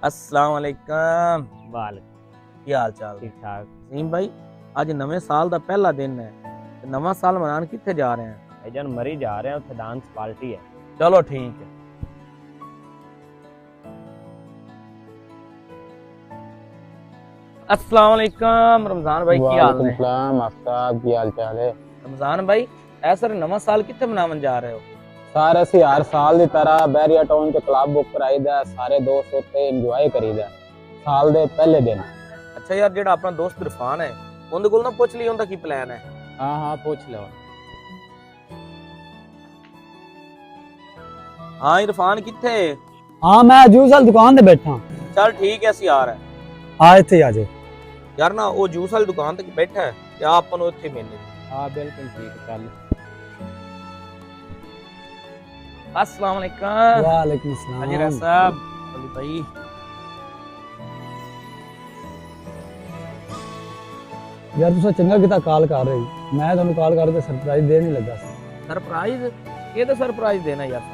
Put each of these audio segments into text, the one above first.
अस्सलाम वालेकुम। वाल ਕੀ ਹਾਲ ਚਾਲ? ठीक ठाक। ਨਸੀਮ ਭਾਈ, ਅੱਜ ਨਵੇਂ ਸਾਲ ਦਾ ਪਹਿਲਾ ਦਿਨ ਹੈ ਤੇ ਨਵਾਂ ਸਾਲ ਮਨਾਉਣ ਕਿੱਥੇ ਜਾ ਰਹੇ ਹਾਂ? भाईजान मरी जा रहे हैं, उत्थे डांस पार्टी है। ਚਲੋ ਠੀਕ ਹੈ। अस्सलाम वालेकुम रमजान भाई, ਕੀ ਹਾਲ ਨੇ? सलाम आफ्ताब, की हाल चाल है? ਰਮਜ਼ਾਨ ਭਾਈ, ਐ ਸਰ ਨਵਾਂ ਸਾਲ ਕਿੱਥੇ ਮਨਾਉਣ ਜਾ ਰਹੇ ਹੋ? सारे ਅਸੀਂ हर साल ਦੀ ਤਰ੍ਹਾਂ ਬੈਰੀਆ ਟਾਊਨ ਤੇ ਕਲੱਬ ਬੁੱਕ ਕਰਾਈਦਾ, ਸਾਰੇ ਦੋਸਤ ਉੱਤੇ ਇੰਜੋਏ ਕਰੀਦਾ ਸਾਲ ਦੇ ਪਹਿਲੇ ਦਿਨ। ਅੱਛਾ ਯਾਰ, ਜਿਹੜਾ ਆਪਣਾ ਦੋਸਤ ਇਰਫਾਨ ਹੈ ਉਹਦੇ ਕੋਲ ਨਾ ਪੁੱਛ ਲਈ ਉਹਦਾ ਕੀ ਪਲਾਨ ਹੈ। हाँ पूछ लो। ਹਾਂ ਇਰਫਾਨ ਕਿੱਥੇ? हाँ मैं जूस वाली दुकान ते बैठा। ਚੱਲ ਠੀਕ ਹੈ, ਅਸੀਂ ਆ ਰਹੇ आ इत्थे आ जाओ। ਯਾਰ ਨਾ ਉਹ ਜੂਸ ਵਾਲੀ ਦੁਕਾਨ ਤੇ ਬੈਠਾ ਹੈ ਤੇ ਆਪਾਂ ਨੂੰ ਉੱਥੇ ਮਿਲਨੇ। हाँ बिल्कुल ठीक, चल। अस्सलाम वालेकुम। वालेकुम सलाम। हाजी राज साहब, अली भाई। यार तुसा चंगा किता कॉल कर रही, मैं ਤੁਹਾਨੂੰ ਕਾਲ ਕਰਕੇ ਸਰਪ੍ਰਾਈਜ਼ ਦੇਣ ਹੀ ਲੱਗਾ ਸੀ। सरप्राइज? ये तो सरप्राइज देना यार।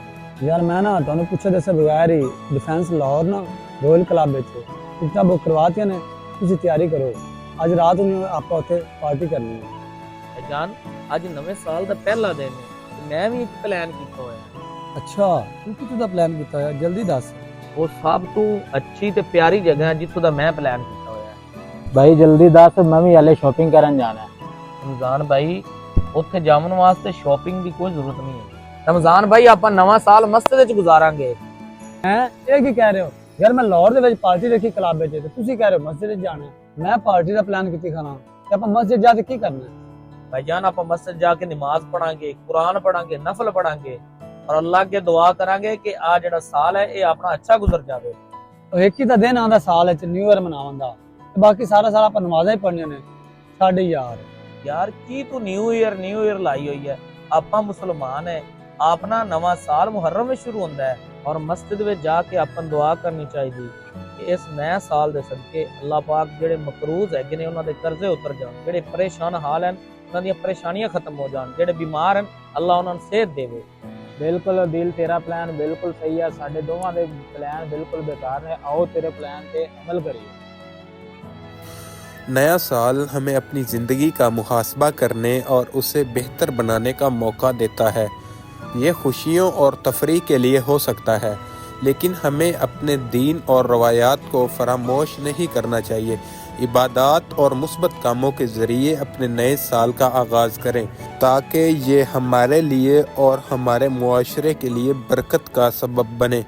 ਯਾਰ ਮੈਂ ਨਾ ਤੁਹਾਨੂੰ ਪੁੱਛੇ ਦੱਸੇ ਬਗੈਰ ਹੀ ਡਿਫੈਂਸ ਲਾਹੌਰ ਨਾ ਰੋਇਲ ਕਲੱਬ ਵਿੱਚ ਟਿਕਟਾਂ ਬੁੱਕ ਕਰਵਾਤੀਆਂ ਨੇ, ਤੁਸੀਂ ਤਿਆਰੀ ਕਰੋ। ਅੱਜ ਰਾਤ ਨੂੰ ਆਪਾਂ ਉੱਥੇ ਪਾਰਟੀ ਕਰਨੀ ਹੈ। जान, ਅੱਜ ਨਵੇਂ ਸਾਲ ਦਾ ਪਹਿਲਾ ਦਿਨ ਹੈ ਤੇ ਮੈਂ ਵੀ ਇੱਕ ਪਲਾਨ ਕੀਤਾ ਹੋਇਆ ਹੈ। ਅੱਛਾ, ਤੂੰ ਕਿਹਦਾ ਦਾ ਪਲਾਨ ਕੀਤਾ ਹੋਇਆ? ਜਲਦੀ ਦੱਸ। ਉਹ ਸਭ ਤੋਂ ਅੱਛੀ ਤੇ ਪਿਆਰੀ ਜਗ੍ਹਾ ਹੈ ਜਿੱਥੋਂ ਦਾ ਮੈਂ ਪਲਾਨ ਕੀਤਾ ਹੋਇਆ ਹੈ। भाई जल्दी दस, मैं भी हले शॉपिंग करन जाना है। ਰਮਜ਼ਾਨ ਭਾਈ, ਉੱਥੇ ਜਾਣ ਵਾਸਤੇ ਸ਼ਾਪਿੰਗ ਦੀ ਕੋਈ ਜ਼ਰੂਰਤ ਨਹੀਂ ਹੈ। ਰਮਜ਼ਾਨ ਭਾਈ, ਆਪਾਂ ਨਵਾਂ ਸਾਲ ਮਸਜਿਦ ਵਿੱਚ ਗੁਜ਼ਾਰਾਂਗੇ। ਹੈ ਇਹ ਕੀ ਕਹਿ ਰਹੇ ਹੋ? ਯਾਰ ਮੈਂ ਲਾਹੌਰ ਦੇ ਵਿੱਚ ਪਾਰਟੀ ਰੱਖੀ ਕਲੱਬ ਵਿੱਚ ਤੇ ਤੁਸੀਂ ਕਹਿ ਰਹੇ ਹੋ ਮਸਜਿਦ ਵਿੱਚ ਜਾਣਾ। ਮੈਂ ਪਾਰਟੀ ਦਾ ਪਲਾਨ ਕੀਤੀ ਖਾਣਾ ਤੇ ਆਪਾਂ ਮਸਜਿਦ ਜਾ ਕੇ ਕੀ ਕਰਨਾ ਹੈ? भाईजान, आप मस्जिद जाके नमाज पढ़ांगे, कुरान पढ़ांगे, नफल पढ़ांगे और अल्लाह के दुआ करांगे कि आ जेड़ा साल है ये अपना अच्छा गुजर जावे। ਉਹ ਇੱਕ ਹੀ ਤਾਂ ਦਿਨ ਆਉਂਦਾ ਸਾਲ ਵਿੱਚ ਨਿਊ ਈਅਰ ਮਨਾਉਣ ਦਾ, ਤੇ ਬਾਕੀ ਸਾਰਾ ਸਾਲ ਆਪਾਂ ਨਮਾਜ਼ਾਂ ਹੀ ਪੜ੍ਹਨੀਆਂ ਨੇ। ਸਾਡੇ यार की तू न्यू ईयर लाई हुई है। ਆਪਾਂ मुसलमान है, अपना नवा साल मुहर्रम में शुरू होता है और मस्जिद में जाके अपन दुआ करनी चाहिए कि इस नए साल दे सदके अल्लाह पाक जेड़े मकरूज है ने उन्हां दे कर्जे उतर जान, जेड़े परेशान हाल हैं उन्हां दी परेशानियां खत्म हो जान, जेड़े बीमार हैं अल्लाह उन्हां नूं सेहत देवे। बिल्कुल दिल, तेरा प्लान बिल्कुल सही है, साडे दोवां दे प्लान बिल्कुल बेकार ने। आओ तेरे प्लान पे अमल करिए। नया साल हमें अपनी ज़िंदगी का मुहासबा करने और उसे बेहतर बनाने का मौका देता है। ये खुशियों और तफरीह के लिए हो सकता है, लेकिन हमें अपने दीन और रवायात को फरामोश नहीं करना चाहिए। इबादत और मुस्बत कामों के ज़रिए अपने नए साल का आगाज़ करें ताकि ये हमारे लिए और हमारे मुआशरे के लिए बरकत का सबब बने।